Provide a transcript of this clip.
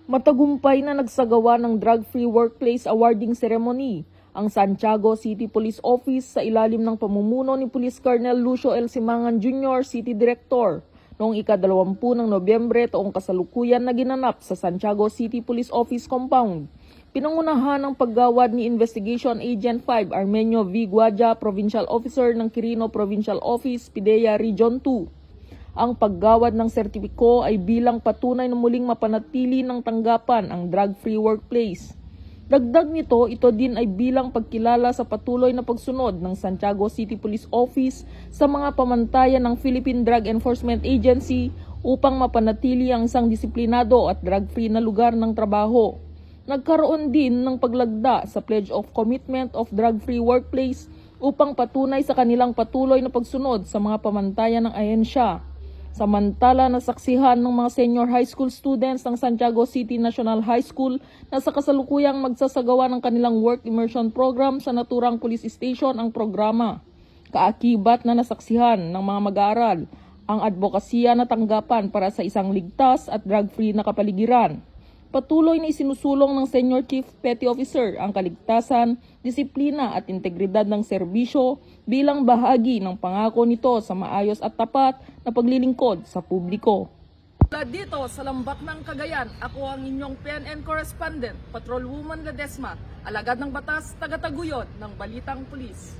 Matagumpay na nagsagawa ng Drug-Free Workplace Awarding Ceremony ang Santiago City Police Office sa ilalim ng pamumuno ni Police Colonel Lucio L. Simangan Jr., City Director, noong ika-20 ng Nobyembre taong kasalukuyan na ginanap sa Santiago City Police Office Compound. Pinangunahan ng paggawad ni Investigation Agent 5 Armenio V. Guadja, Provincial Officer ng Quirino Provincial Office, PIDEA Region 2. Ang paggawad ng sertipiko ay bilang patunay na muling mapanatili ng tanggapan ang drug-free workplace. Dagdag nito, ito din ay bilang pagkilala sa patuloy na pagsunod ng Santiago City Police Office sa mga pamantayan ng Philippine Drug Enforcement Agency upang mapanatili ang isang disiplinado at drug-free na lugar ng trabaho. Nagkaroon din ng paglagda sa Pledge of Commitment of Drug-Free Workplace upang patunay sa kanilang patuloy na pagsunod sa mga pamantayan ng ahensya. Samantala, nasaksihan ng mga senior high school students ng Santiago City National High School na sa kasalukuyang magsasagawa ng kanilang work immersion program sa naturang police station ang programa. Kaakibat na nasaksihan ng mga mag-aaral ang advokasya na tanggapan para sa isang ligtas at drug-free na kapaligiran. Patuloy na isinusulong ng Senior Chief Petty Officer ang kaligtasan, disiplina at integridad ng serbisyo bilang bahagi ng pangako nito sa maayos at tapat na paglilingkod sa publiko. Mula dito sa Lambak ng Cagayan, ako ang inyong PNN Correspondent, Patrolwoman Ledesma, alagad ng batas, taga-taguyod ng Balitang Pulis.